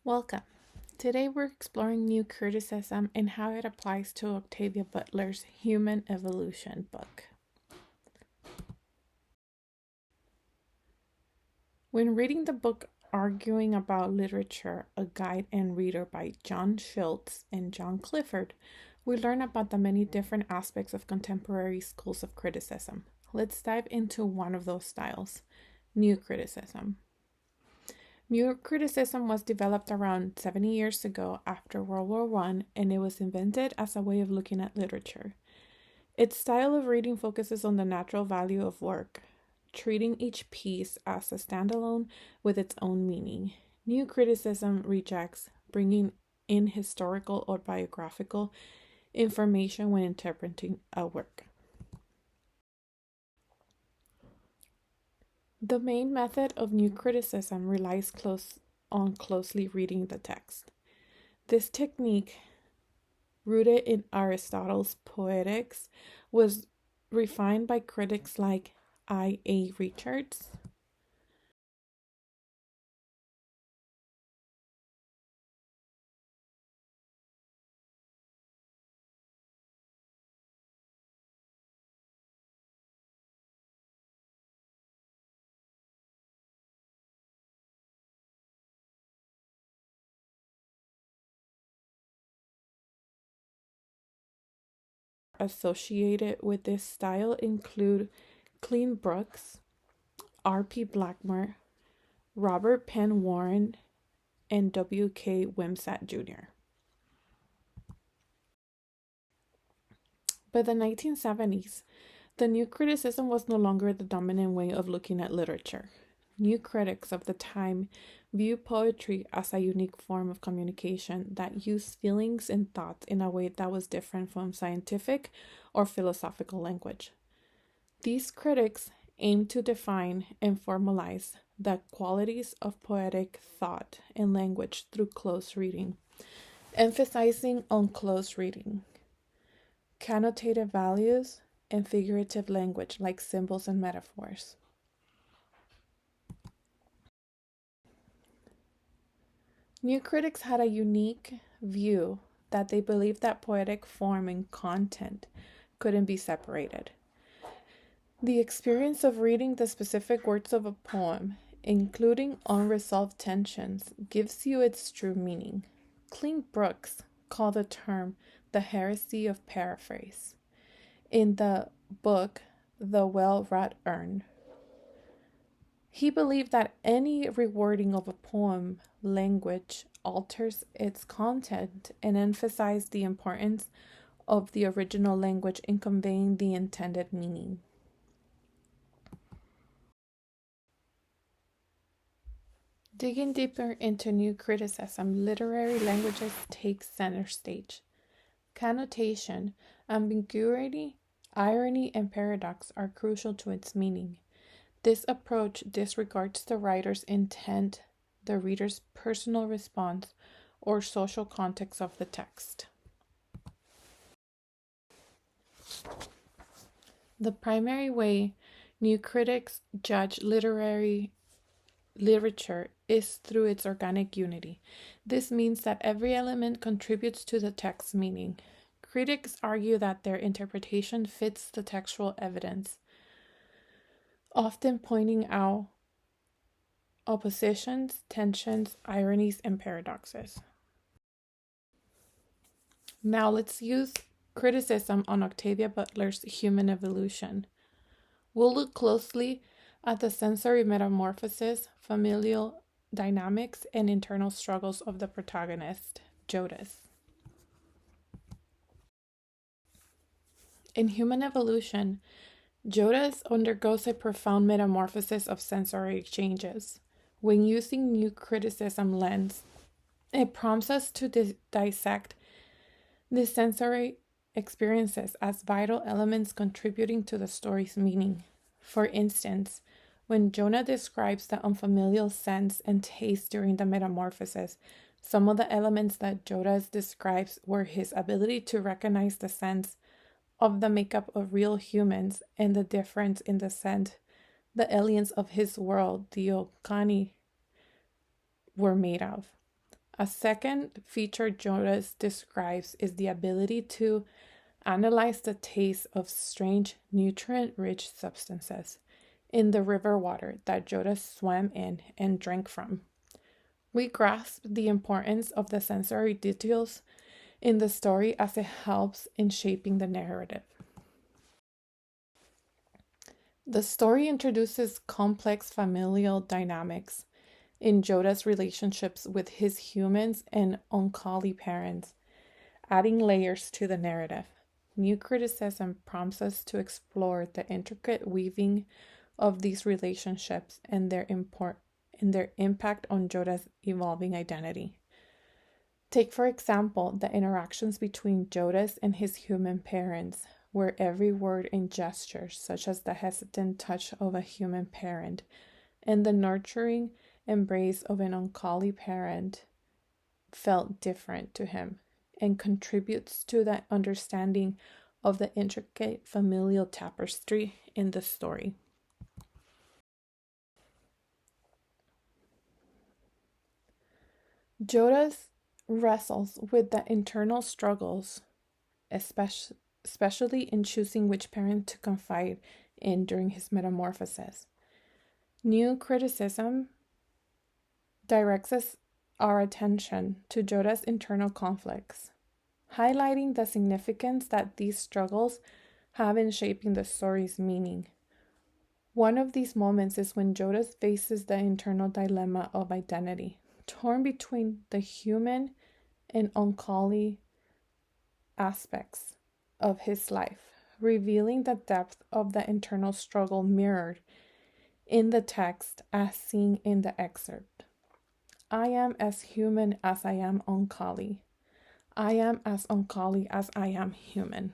Welcome. Today we're exploring new criticism and how it applies to Octavia Butler's Human Evolution book. When reading the book Arguing About Literature, A Guide and Reader by John Schultz and John Clifford, we learn about the many different aspects of contemporary schools of criticism. Let's dive into one of those styles, new criticism. New criticism was developed around 70 years ago after World War I, and it was invented as a way of looking at literature. Its style of reading focuses on the natural value of work, treating each piece as a standalone with its own meaning. New criticism rejects bringing in historical or biographical information when interpreting a work. The main method of new criticism relies on closely reading the text. This technique, rooted in Aristotle's Poetics, was refined by critics like I.A. Richards, associated with this style include Clem Brooks, R.P. Blackmore, Robert Penn Warren, and W.K. Wimsatt Jr. By the 1970s, the new criticism was no longer the dominant way of looking at literature. New critics of the time viewed poetry as a unique form of communication that used feelings and thoughts in a way that was different from scientific or philosophical language. These critics aimed to define and formalize the qualities of poetic thought and language through close reading, emphasizing on close reading, connotative values, and figurative language like symbols and metaphors. New critics had a unique view that they believed that poetic form and content couldn't be separated. The experience of reading the specific words of a poem, including unresolved tensions, gives you its true meaning. Clem Brooks called the term the heresy of paraphrase. In the book, The Well-Wrought Urn, he believed that any rewording of a poem language alters its content and emphasized the importance of the original language in conveying the intended meaning. Digging deeper into new criticism, literary languages take center stage. Connotation, ambiguity, irony, and paradox are crucial to its meaning. This approach disregards the writer's intent, the reader's personal response, or social context of the text. The primary way new critics judge literature is through its organic unity. This means that every element contributes to the text's meaning. Critics argue that their interpretation fits the textual evidence, often pointing out oppositions, tensions, ironies, and paradoxes. Now let's use criticism on Octavia Butler's Human Evolution. We'll look closely at the sensory metamorphosis, familial dynamics, and internal struggles of the protagonist, Jodis. In Human Evolution, Jodis undergoes a profound metamorphosis of sensory exchanges. When using new criticism lens, it prompts us to dissect the sensory experiences as vital elements contributing to the story's meaning. For instance, when Jonah describes the unfamiliar sense and taste during the metamorphosis, some of the elements that Jodis describes were his ability to recognize the sense of the makeup of real humans and the difference in the scent the aliens of his world, the Occani, were made of. A second feature Jodas describes is the ability to analyze the taste of strange nutrient-rich substances in the river water that Jodas swam in and drank from. We grasp the importance of the sensory details in the story as it helps in shaping the narrative. The story introduces complex familial dynamics in Jodas' relationships with his humans and Oankali parents, adding layers to the narrative. New Criticism prompts us to explore the intricate weaving of these relationships and their impact on Jodas' evolving identity. Take, for example, the interactions between Jodas and his human parents, where every word and gesture, such as the hesitant touch of a human parent and the nurturing embrace of an Oankali parent, felt different to him and contributes to the understanding of the intricate familial tapestry in the story. Jodas wrestles with the internal struggles, especially in choosing which parent to confide in during his metamorphosis. New Criticism directs our attention to Jodas' internal conflicts, highlighting the significance that these struggles have in shaping the story's meaning. One of these moments is when Jodas faces the internal dilemma of identity, torn between the human and Oankali aspects of his life, revealing the depth of the internal struggle mirrored in the text as seen in the excerpt. I am as human as I am Oankali. I am as Oankali as I am human.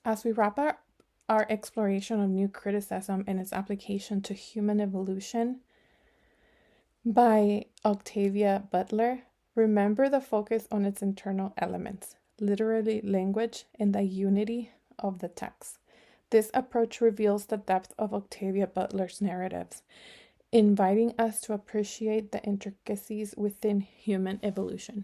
As we wrap up our exploration of New Criticism and its application to human evolution by Octavia Butler, remember the focus on its internal elements, literary language, and the unity of the text. This approach reveals the depth of Octavia Butler's narratives, inviting us to appreciate the intricacies within human evolution.